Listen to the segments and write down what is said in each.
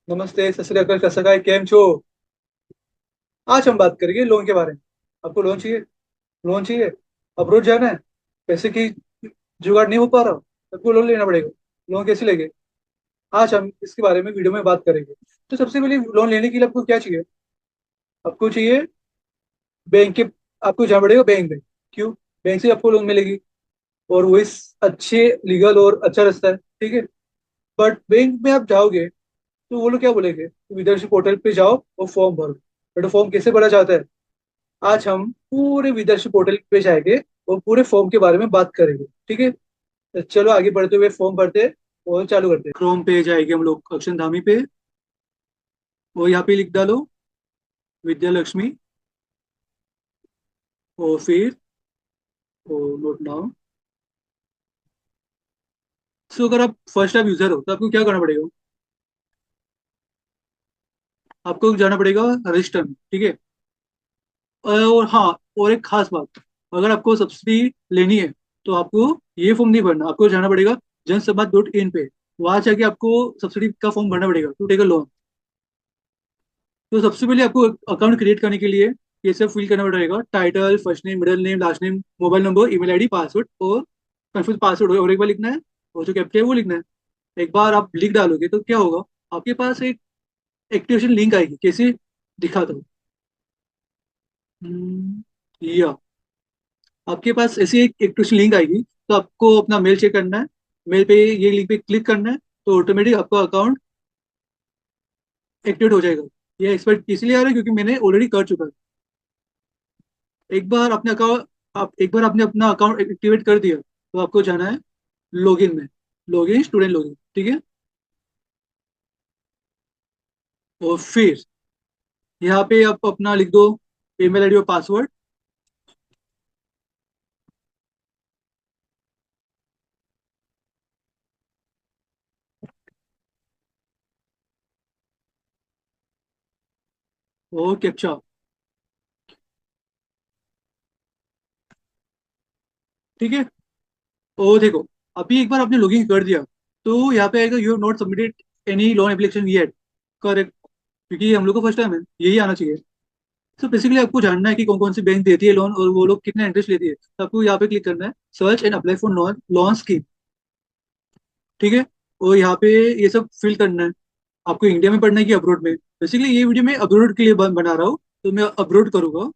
नमस्ते, सत श्री अकाल, कैसा है, केम छो। आज हम बात करेंगे लोन के बारे में। आपको लोन चाहिए? लोन चाहिए? अप्रोच जाना है? पैसे की जुगाड़ नहीं हो पा रहा, आपको लोन लेना पड़ेगा। लोन कैसे लेंगे? आज हम इसके बारे में वीडियो में बात करेंगे। तो सबसे पहले लोन लेने के लिए आपको क्या चाहिए? आपको चाहिए बैंक के। आपको जाना पड़ेगा बैंक में। क्यों? बैंक से आपको लोन मिलेगी, और वो इस अच्छे लीगल और अच्छा रास्ता है, ठीक है। बट बैंक में आप जाओगे तो वो लोग क्या बोलेंगे, विदेशी पोर्टल पे जाओ और फॉर्म भरो। बट फॉर्म कैसे भरा जाता है, आज हम पूरे विदर्श पोर्टल पे जाएंगे और पूरे फॉर्म के बारे में बात करेंगे, ठीक है। तो चलो आगे बढ़ते हुए फॉर्म भरते हैं और चालू करते हैं। क्रोम पे जाएंगे हम लोग, अक्षर धामी पे, और यहाँ पे लिख डालो विद्या लक्ष्मी, और फिर नोट नाउ। सो अगर आप फर्स्ट टाइम यूजर हो तो आपको क्या करना पड़ेगा? आपको जाना पड़ेगा रजिस्टर में, ठीक है। और हाँ, और एक खास बात, अगर आपको सब्सिडी लेनी है तो आपको ये फॉर्म नहीं भरना, आपको जाना पड़ेगा जनसभा.इन पे। वहां जाके आपको सब्सिडी का फॉर्म भरना पड़ेगा टू टेक अ लोन। तो सबसे पहले आपको अकाउंट क्रिएट करने के लिए ये सब फिल करना पड़ेगा, title, first name, middle name, last name, mobile number, email ID, password, और कंफ्यूज पासवर्ड और एक बार लिखना है, और जो कैप्चा है वो लिखना है। एक बार आप लिख डालोगे तो क्या होगा, आपके पास एक एक्टिवेशन लिंक आएगी। कैसे? दिखाता हूँ। या आपके पास ऐसी एक एक्टिवेशन लिंक आएगी, तो आपको अपना मेल चेक करना है। मेल पे ये लिंक पे क्लिक करना है, तो ऑटोमेटिक आपका अकाउंट एक्टिवेट हो जाएगा। ये एक्सपर्ट इसलिए आ रहा है क्योंकि मैंने ऑलरेडी कर चुका है। एक बार अपने अकाउंट आप एक बार आपने अपना अकाउंट एक्टिवेट कर दिया तो आपको जाना है लॉगिन में। लॉगिन, स्टूडेंट लॉगिन, ठीक है। और फिर यहाँ पे आप अपना लिख दो ईमेल आईडी और पासवर्ड। और कैप्चा, ठीक है। और देखो, अभी एक बार आपने लॉगिन कर दिया तो यहाँ पे आएगा, you have not submitted any loan application yet. Correct, क्योंकि हम लोग को फर्स्ट टाइम है, यही आना चाहिए। तो बेसिकली आपको जानना है कि कौन कौन सी बैंक देती है लोन और वो लोग कितना इंटरेस्ट लेती है, तो आपको यहाँ पे क्लिक करना है, search and apply for loan loan scheme, ठीक है। और यहाँ पे ये सब फिल करना है। आपको इंडिया में पढ़ना है कि अब्रोड में? बेसिकली ये वीडियो मैं अब्रोड के लिए बना रहा हूँ, तो मैं अब्रोड करूंगा।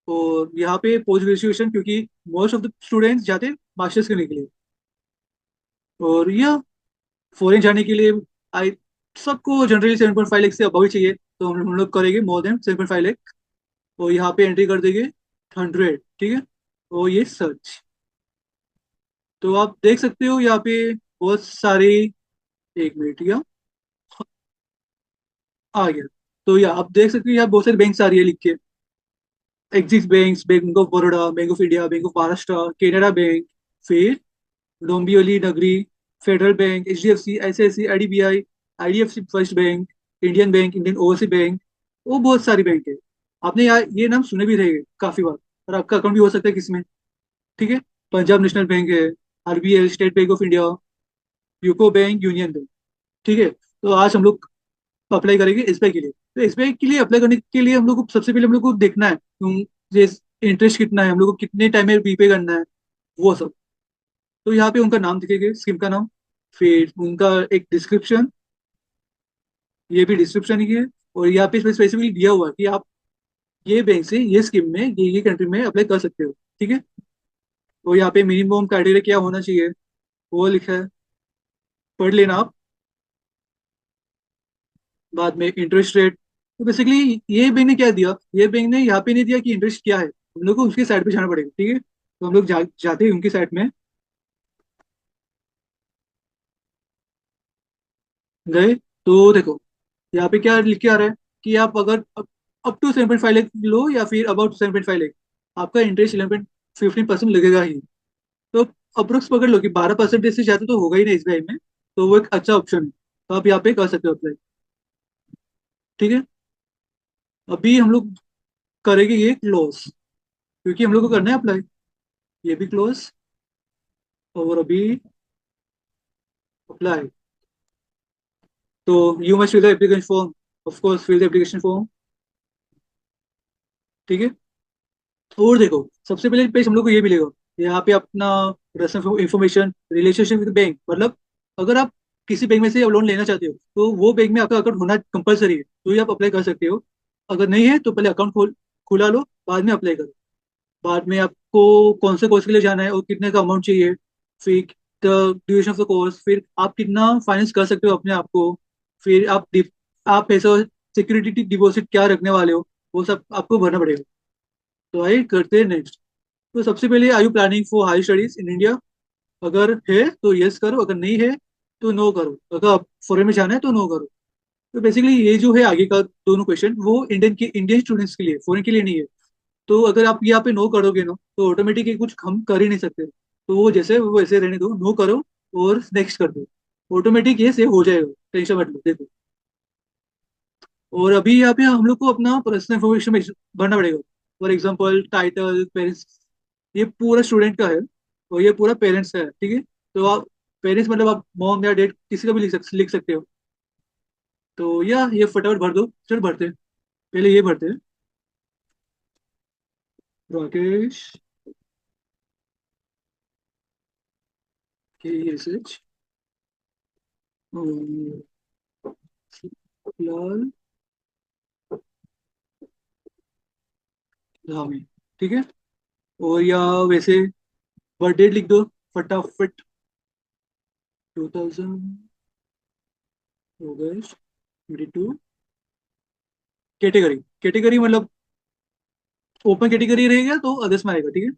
और यहाँ पे पोस्ट ग्रेजुएशन, क्योंकि मोस्ट ऑफ द स्टूडेंट्स जाते हैं मास्टर्स करने के लिए। और यह फॉरेन जाने के लिए आई सबको जनरली 7.5 लाख से अबव ही चाहिए, तो हम लोग करेंगे मोर देन 7.5 लाख। और यहाँ पे एंट्री कर देंगे 100, ठीक है। और ये सर्च, तो आप देख सकते हो यहाँ पे बहुत सारी, एक मिनट, या आ गया। तो यहाँ आप देख सकते हो, यहाँ बहुत सारी बैंक्स आ रही है लिख के, axis bank, bank of Baroda, bank of India, bank of Maharashtra, Canara bank, फिर डोंबिवली नगरी, federal bank, HDFC, ICICI, IDBI, IDFC first bank, Indian bank, Indian overseas bank. वो बहुत सारी बैंक है। आपने यार ये नाम सुने भी रहेंगे काफी बार, और आपका अकाउंट भी हो सकता है किसमें, ठीक है। पंजाब नेशनल बैंक है, RBL, state bank of India, UCO bank, union bank, ठीक है। तो आज हम लोग अप्लाई करेंगे SBI के लिए। तो SBI के लिए अप्लाई करने के लिए हम लोग को सबसे पहले हम लोग को देखना है ये इंटरेस्ट कितना है, हम लोग को कितने टाइम में रीपे करना है, वो सब। तो यहाँ पे उनका नाम दिखेगा, स्कीम का नाम, फिर उनका एक डिस्क्रिप्शन, ये भी डिस्क्रिप्शन ही है। और यहाँ पे स्पेसिफिकली दिया हुआ है कि आप ये बैंक से ये स्कीम में ये कंट्री में अप्लाई कर सकते हो, ठीक है। और यहाँ पे मिनिमम क्राइटेरिया क्या होना चाहिए वो लिखा है, पढ़ लेना आप। बाद में इंटरेस्ट रेट, तो बेसिकली ये बैंक ने क्या दिया, ये बैंक ने यहाँ पे नहीं दिया कि इंटरेस्ट क्या है, हम लोग को उसके साइड पे जाना पड़ेगा, ठीक है। तो हम लोग जाते हैं उनकी साइड में, गए। तो देखो यहाँ पे क्या लिख के आ रहा है कि आप अगर अप टू 7.5 लाख लो या फिर अबाउट 7.5 लाख, आपका इंटरेस्ट 11.15% लगेगा ही। तो अप्रोक्स पकड़ लो कि 12% से ज्यादा तो होगा ही नहीं SBI में। तो वो एक अच्छा ऑप्शन है, तो आप यहाँ पे कर सकते हो अप्लाई, ठीक है। अभी हम लोग करेंगे ये क्लोज, क्योंकि हम लोग को करना है अप्लाई। ये भी क्लोज, और अभी अप्लाई। तो you must fill the application form, of course fill the application form. ठीक है। और देखो, सबसे पहले पेज हम लोग को ये मिलेगा, यहाँ पे अपना personal information, relationship with bank, मतलब अगर आप किसी बैंक में से लोन लेना चाहते हो तो वो बैंक में आपका अकाउंट होना कंपलसरी है, तो ही आप अप्लाई कर सकते हो। अगर नहीं है तो पहले अकाउंट खुला लो, बाद में अप्लाई करो। बाद में आपको कौन से कोर्स के लिए जाना है और कितने का अमाउंट चाहिए, फिर the duration of the course, फिर आप कितना फाइनेंस कर सकते हो अपने आप को, फिर आप पैसा सिक्योरिटी डिपॉजिट क्या रखने वाले हो, वो सब आपको भरना पड़ेगा। तो आइए करते हैं नेक्स्ट। तो सबसे पहले, are you planning for high studies in India? अगर है तो यस करो, अगर नहीं है तो नो करो, अगर आप फॉरेन में जाना है तो नो करो। तो बेसिकली ये जो है आगे का दोनों क्वेश्चन, वो इंडियन स्टूडेंट्स के लिए, फॉरेन के लिए नहीं है। तो अगर आप यहाँ पे नो करोगे ना, तो ऑटोमेटिकली कुछ हम कर ही नहीं सकते, तो वो जैसे वो वैसे रहने दो, नो करो और नेक्स्ट कर दो। ऑटोमेटिक ये सेव हो जाएगा, टेंशन मत लो, देखो। और अभी यहाँ पे हम लोग को अपना पर्सनल इन्फॉर्मेशन भरना पड़ेगा। फॉर एग्जाम्पल टाइटल, पेरेंट्स, ये पूरा स्टूडेंट का है और ये पूरा पेरेंट्स का है। ठीक है। तो आप पेरेंट्स मतलब आप मॉम या डैड किसी का भी लिख सकते हो। तो या ये फटाफट भर दो, चल भरते हैं। पहले ये भरते हैं। राकेश के एस एच लाल धामी। ठीक है। और या वैसे बर्थडे लिख दो फटाफट। 2000 अगस्त 22। कैटेगरी, कैटेगरी मतलब ओपन कैटेगरी रहेगा तो अदर्स में आएगा। ठीक है।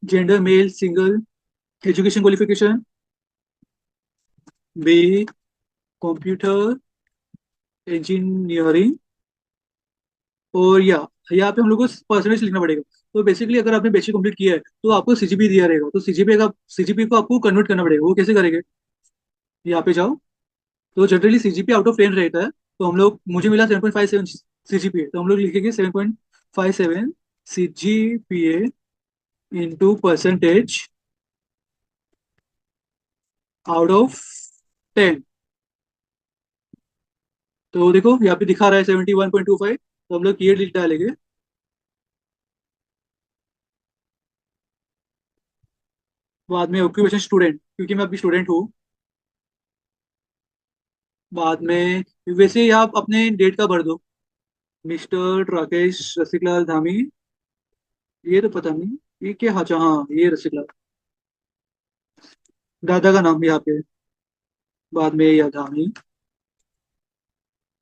Gender male single. Education qualification B computer engineering. और या यहाँ पे हम लोग को परसेंटेज लिखना पड़ेगा। तो बेसिकली अगर आपने बेसिक कंप्लीट किया है तो आपको सीजीपी दिया रहेगा, तो सीजीपी को आपको कन्वर्ट करना पड़ेगा। वो कैसे करेंगे, यहाँ पे जाओ। तो जनरली सीजीपी आउट ऑफ 10 रहता है, तो हम लोग, मुझे मिला 7.57 सीजीपी है, तो हम लोग लिखेंगे 7.57 CGPA into percentage out of 10। तो देखो यहाँ पे दिखा रहा है 71.25, तो हम लोग ये लिख डालेंगे। बाद में ऑक्यूपेशन स्टूडेंट, क्योंकि मैं अभी स्टूडेंट हूँ। बाद में वैसे ही आप अपने डेट का भर दो। मिस्टर राकेश रसिकलाल धामी, ये तो पता नहीं, ये क्या, हाँ अच्छा, हाँ ये रसिकलाल, दादा का नाम यहाँ पे। बाद में यह धामी,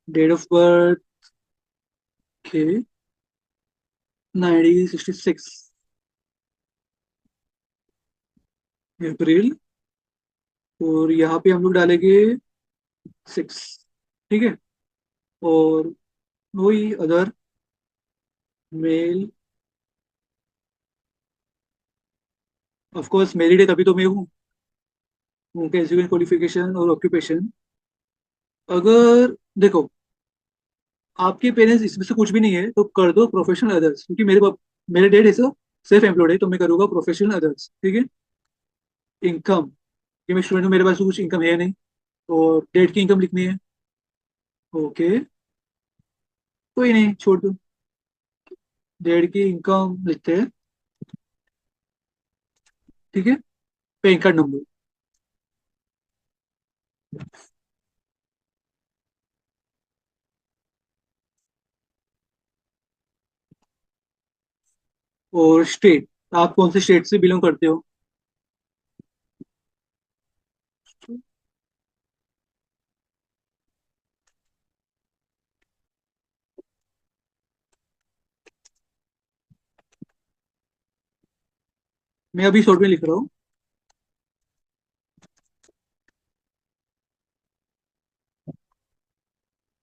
डेट ऑफ बर्थ के 1966 अप्रैल। और यहाँ पे हम लोग डालेंगे 6। ठीक है। और वही other male, of course married है तभी तो मैं हूँ। उनके एजुकेशन क्वालिफिकेशन और ऑक्यूपेशन, अगर देखो आपके पेरेंट्स इसमें से कुछ भी नहीं है तो कर दो प्रोफेशनल अदर्स, क्योंकि मेरे डैड ऐसा सेल्फ एम्प्लॉयड है, तो मैं करूँगा प्रोफेशनल अदर्स। ठीक है। इनकम, कि मैं स्टूडेंट हूँ, मेरे पास तो कुछ इनकम है नहीं, और डैड की इनकम लिखनी है। ओके, कोई नहीं, छोड़ दो। डैड की इनकम लिखते हैं। ठीक है। पैन कार्ड नंबर, और स्टेट, आप कौन से स्टेट से बिलोंग करते हो। मैं अभी शॉर्ट में लिख रहा हूँ।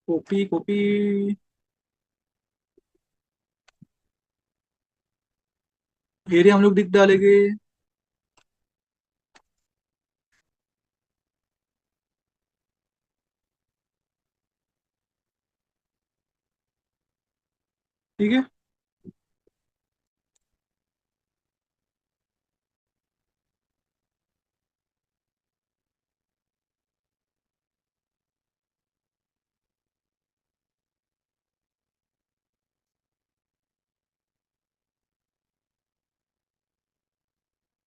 कॉपी कॉपी, एरिया हम लोग लिख डालेंगे। ठीक है।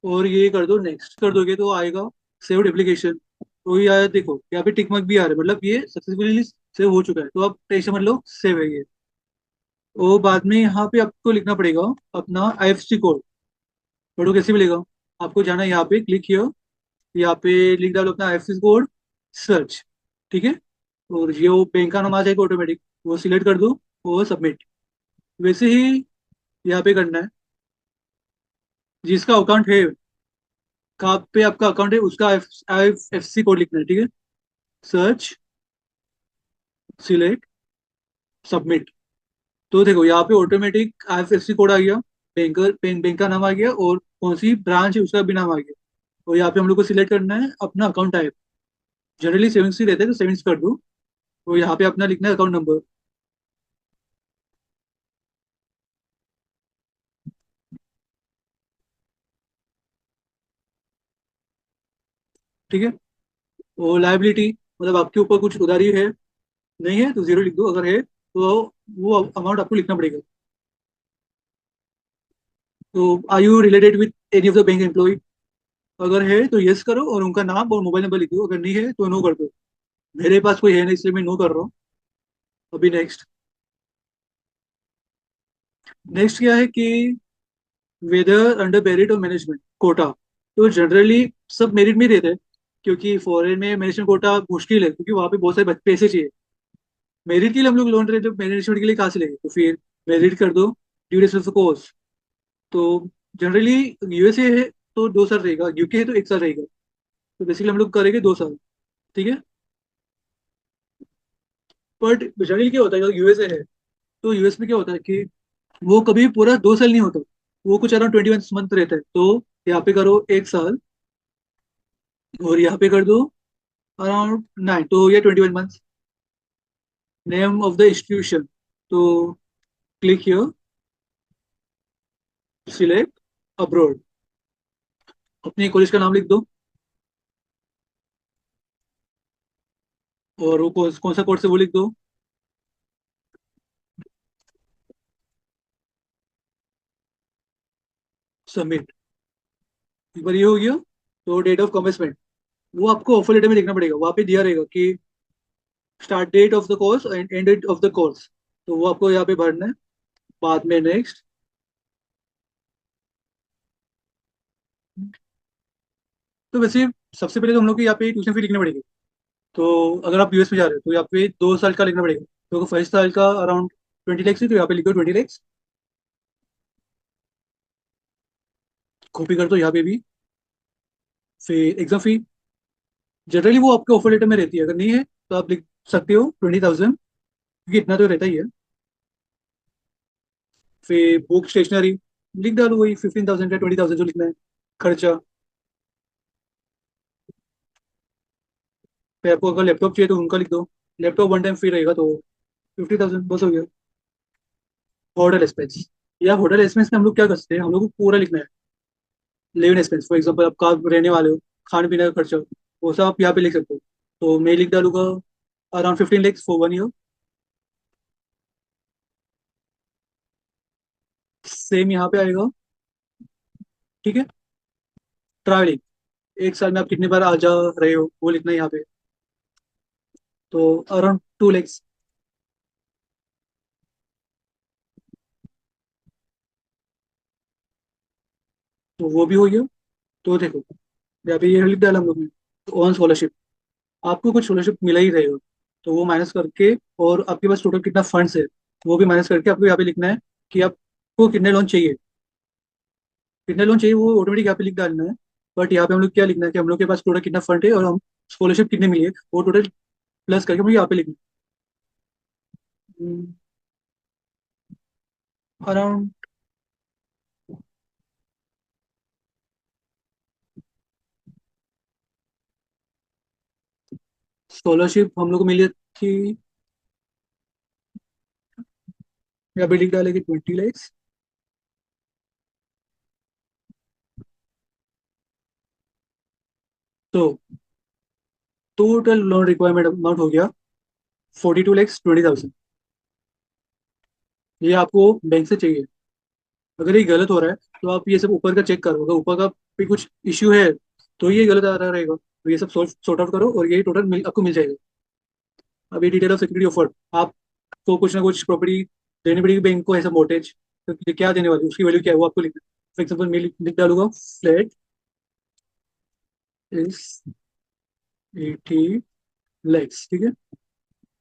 और ये कर दो, नेक्स्ट कर दोगे तो आएगा सेव्ड एप्लीकेशन। तो ये आया, देखो यहाँ पे टिक मार्क भी आ रहा है, मतलब ये सक्सेसफुली सेव हो चुका है। तो आप टेंशन मत लो, सेव है ये। और बाद में यहाँ पे आपको लिखना पड़ेगा अपना IFSC कोड। पढ़ो कैसे मिलेगा? आपको जाना है यहाँ पे, क्लिक किया, यहाँ पे लिख डालो अपना IFSC कोड, सर्च, ठीक है। और ये वो बैंक का नाम आ जाएगा ऑटोमेटिक, वो सिलेक्ट कर दो और सबमिट। वैसे ही यहाँ पे करना है, जिसका अकाउंट है, कहाँ पे आपका अकाउंट है उसका IFSC कोड लिखना है, ठीक है। Search, select, submit. तो देखो यहाँ पे ऑटोमेटिक IFSC कोड आ गया, बैंक का नाम आ गया, और कौन सी ब्रांच है उसका भी नाम आ गया। और यहाँ पे हम लोग को सिलेक्ट करना है अपना अकाउंट टाइप। जनरली सेविंग्स ही रहता है तो सेविंग्स कर दो। तो यहाँ पे अपना लिखना है अकाउंट नंबर, ठीक है। और लाइबिलिटी, मतलब आपके ऊपर कुछ उधारी है, नहीं है तो जीरो लिख दो, अगर है तो वो अमाउंट आपको लिखना पड़ेगा। तो are you related with any of the bank employ? अगर है तो यस करो और उनका नाम और मोबाइल नंबर लिख दो, अगर नहीं है तो नो कर दो। मेरे पास कोई है नहीं इसलिए मैं नो कर रहा हूँ। अभी नेक्स्ट। नेक्स्ट क्या है कि वेदर अंडर मेरिट और मैनेजमेंट कोटा। तो जनरली सब मेरिट में ही रहते हैं, क्योंकि फॉरेन में मैनेजमेंट कोटा मुश्किल है, क्योंकि वहाँ पे बहुत सारे पैसे चाहिए। मेरिट के लिए हम लोग लोन रहे, तो मैनेजमेंट के लिए कहाँ से लेंगे? तो फिर मेरिट कर दो, ड्यूरेशन ऑफ कोर्स। तो जनरली USA है तो 2 साल रहेगा, UK है तो 1 साल रहेगा। तो बेसिकली हम लोग करेंगे 2 साल, ठीक है। बट जनरली क्या होता है, अगर USA है तो US में क्या होता है कि वो कभी पूरा 2 साल नहीं होता, वो कुछ अराउंड 21 मंथ रहता है। तो यहाँ पे करो 1 साल, और यहाँ पे कर दो अराउंड 9, तो ये 21 month. Name of the institution, तो क्लिक हियर, सिलेक्ट अब्रॉड, अपने कॉलेज का नाम लिख दो, और वो कौन सा कोर्स है वो लिख दो, सबमिट। एक बार ये हो गया, तो डेट ऑफ कमेंसमेंट वो आपको ऑफर लेटर में लिखना पड़ेगा, वहाँ पे दिया रहेगा कि start date of the course and end date of the course. तो वो आपको यहाँ पे भरना है। बाद में नेक्स्ट। तो वैसे सबसे पहले तो हम लोग को यहाँ पे ट्यूशन फी लिखनी पड़ेगी। तो अगर आप US में जा रहे हो तो यहाँ पे 2 साल का लिखना पड़ेगा। तो फर्स्ट साल का अराउंड 20 लैक्स है, तो यहाँ पे लिखो 20 लैक्स, कॉपी कर दो यहाँ पे भी। फिर एग्जाम फी, जनरली वो आपके ऑफर लेटर में रहती है, अगर नहीं है तो आप लिख सकते हो 20,000, क्योंकि इतना तो रहता ही है। फिर बुक स्टेशनरी लिख डालो, वही 15,000 या 20,000 जो लिखना है खर्चा। फिर आपको अगर लैपटॉप चाहिए तो उनका लिख दो, लैपटॉप वन टाइम फ्री रहेगा तो 50,000 बस हो गया। होटल एक्सपेंस, या होटल एक्सपेंस में हम लोग क्या कर सकते हैं, हम लोग को पूरा लिखना है। लिविंग एक्सपेंस फॉर एग्जाम्पल, आप कहाँ रहने वाले हो, खाने पीने का खर्चा, वो सब आप यहाँ पे लिख सकते हो। तो मैं लिख डालूंगा around 15 lakhs for 1 year. Same यहाँ पे आएगा, ठीक है। ट्रैवलिंग, 1 साल में आप कितनी बार आ जा रहे हो वो लिखना है यहाँ पे। तो अराउंड 2 लैक्स। तो वो भी हो गया। तो देखो यहाँ पे ये लिख डाला हम लोग ने। ऑन स्कॉलरशिप, आपको कुछ स्कॉलरशिप मिला ही रहेगा, तो वो माइनस करके, और आपके पास टोटल कितना फंड्स है वो भी माइनस करके आपको यहाँ पे लिखना है कि आपको कितने लोन चाहिए। कितने लोन चाहिए वो ऑटोमेटिक यहाँ पे लिख डालना है। बट यहाँ पे हम लोग क्या लिखना है कि हम लोग के पास टोटल कितना फंड है और हम स्कॉलरशिप कितने मिली है, वो टोटल प्लस करके हम लोग यहाँ पे लिखना है। अराउंड स्कॉलरशिप हम लोग को मिली थी, यहाँ पे लिख डालेंगे 20 लैक्स। तो टोटल लोन रिक्वायरमेंट अमाउंट हो गया 42,20,000। ये आपको बैंक से चाहिए। अगर ये गलत हो रहा है तो आप ये सब ऊपर का चेक करो, अगर ऊपर का भी कुछ इश्यू है तो ये गलत आ रहा रहेगा, तो ये सब सॉर्ट आउट करो और ये टोटल आपको मिल जाएगा। अब ये डिटेल ऑफ सिक्योरिटी ऑफर, आपको कुछ ना कुछ प्रॉपर्टी देनी पड़ेगी बैंक को, ऐसा मोर्टेज, तो ये क्या देने वाली है, उसकी वैल्यू क्या है वो आपको लिखना है। फॉर एग्जाम्पल मैं लिख डालूंगा, फ्लैट इज 80 lakhs, ठीक है,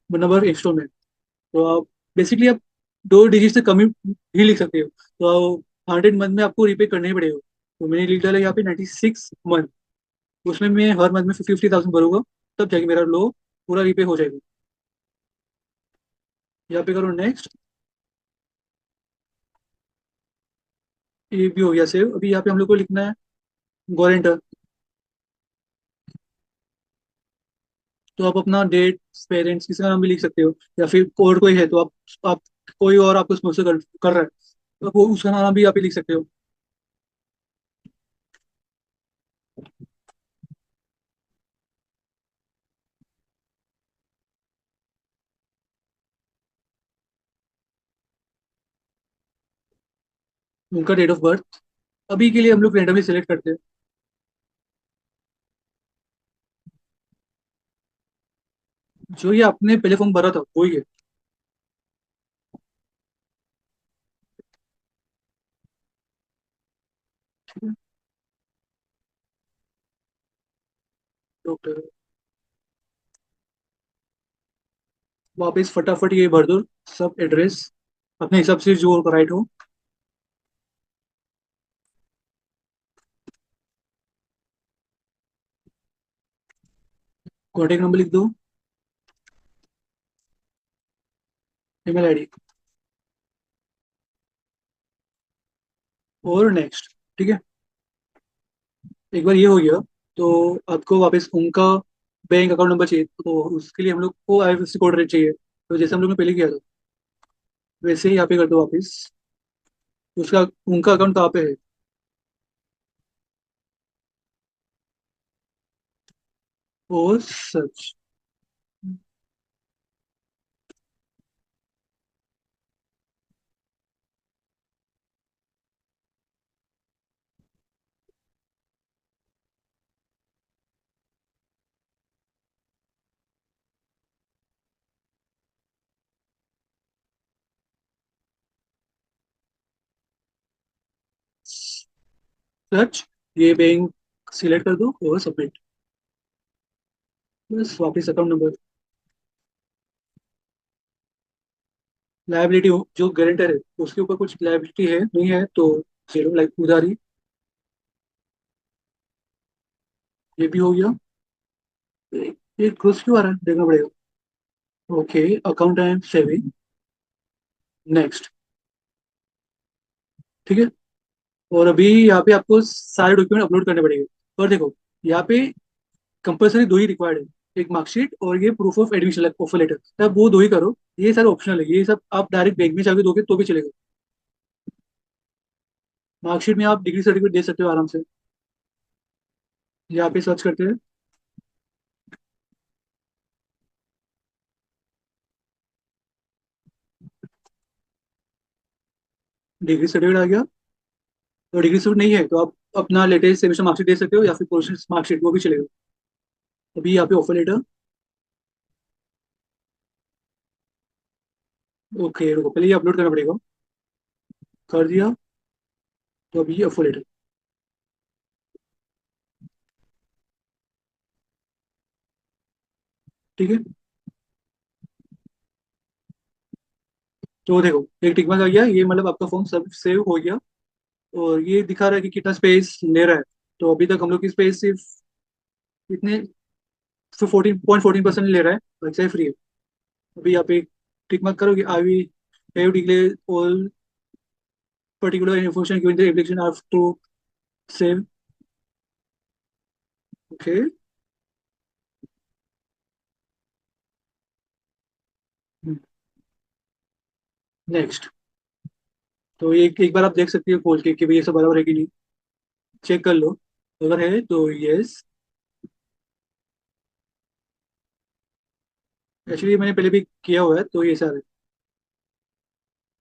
नंबर इंस्टॉलमेंट। तो आप बेसिकली आप 2 डिजिट से कम ही लिख सकते हो, तो 100 मंथ में आपको रीपे करना ही पड़ेगा। तो मैंने लिख डाला यहाँ पे 96 मंथ, उसमें मैं हर मंथ में 50,000 भरूंगा, तब जाके मेरा लो पूरा रीपे हो जाएगा। यहाँ पे करो नेक्स्ट, ये भी हो गया सेव। अभी यहाँ पे हम लोग को लिखना है गारंटर। तो आप अपना डेट, पेरेंट्स किसी का नाम भी लिख सकते हो, या फिर और कोई है तो आप कोई और आपको स्पॉन्सर कर रहा है तो आप वो उसका नाम भी यहाँ पे लिख सकते हो। उनका डेट ऑफ बर्थ अभी के लिए हम लोग रेंडमली सेलेक्ट करते हैं। जो ये आपने पहले फॉर्म भरा था वही है। ठीक है, डॉक्टर, वापस फटाफट ये भर दो, सब एड्रेस अपने हिसाब से जो राइट हो। कॉन्टेक्ट नंबर लिख दो, ईमेल आईडी, और नेक्स्ट। ठीक है, एक बार ये हो गया तो आपको वापस उनका बैंक अकाउंट नंबर चाहिए, तो उसके लिए हम लोग को आईएफएससी कोड चाहिए, तो जैसे हम लोग ने पहले किया था वैसे ही यहाँ पे कर दो वापस। उसका उनका अकाउंट कहाँ पे है? और सच, सच, ये बैंक सिलेक्ट कर दो और सबमिट। बस वापस अकाउंट नंबर, लाइबिलिटी जो गारंटर है उसके ऊपर कुछ लाइबिलिटी है नहीं है तो जीरो, लाइक उधारी, ये भी हो गया। ये क्लोज क्यों आ रहा है देखना पड़ेगा। Okay, account I am saving, next. ठीक है, और अभी यहाँ पे आपको सारे डॉक्यूमेंट अपलोड करने पड़ेंगे। और देखो यहाँ पे कंपलसरी दो ही रिक्वायर्ड है, एक मार्कशीट और ये proof of admission offer letter, तो आप वो दो ही करो, ये सारे ऑप्शनल है, ये सब आप डायरेक्ट बैंक में जाके दोगे तो भी चलेगा। मार्कशीट में आप डिग्री सर्टिफिकेट दे सकते हो आराम से। यहाँ पे सर्च करते हैं, डिग्री सर्टिफिकेट आ गया। और डिग्री सर्टिफिकेट नहीं है तो आप अपना लेटेस्ट सेमेस्टर मार्कशीट दे सकते हो या फिर प्रोफेशनल मार्कशीट, वो भी चलेगा। अभी यहाँ पे ऑफर लेटर, ओके रुको पहले ये अपलोड करना पड़ेगा, कर दिया। तो अभी ऑफर लेटर, ठीक है। तो देखो एक टिक मार्क आ गया, ये मतलब आपका फॉर्म सब सेव हो गया। और ये दिखा रहा है कि कितना स्पेस ले रहा है, तो अभी तक हम लोग की स्पेस सिर्फ इतने 14.14% ले रहा है, वैसे फ्री है। अभी आप एक टिक मार्क करोगे, I we have declare all particular information given the application are to save. Okay, next. तो ये एक बार आप देख सकते हो खोल के कि भाई ये सब बराबर है कि नहीं, चेक कर लो, अगर है तो यस। एक्चुअली मैंने पहले भी किया हुआ है तो ये सारे,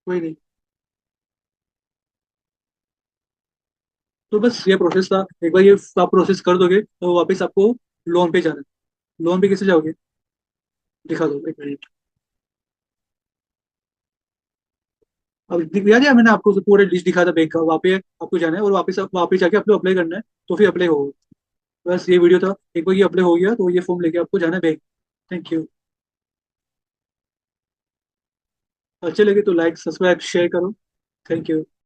कोई नहीं। तो बस ये प्रोसेस था। एक बार ये आप प्रोसेस कर दोगे तो वापस आपको लोन पे जाना है। लोन पे कैसे जाओगे? दिखा दो एक मिनट। अब याद है मैंने आपको पूरे लिस्ट दिखा था बैंक का, वहाँ पे आपको जाना है और वापस वापस जाके आपको अप्लाई करना है। तो फिर अप्लाई होगा। बस ये वीडियो था। एक बार ये अप्लाई हो गया तो ये फॉर्म लेके आपको जाना है बैंक। Thank you. अच्छे लगे तो लाइक सब्सक्राइब शेयर करो। Thank you.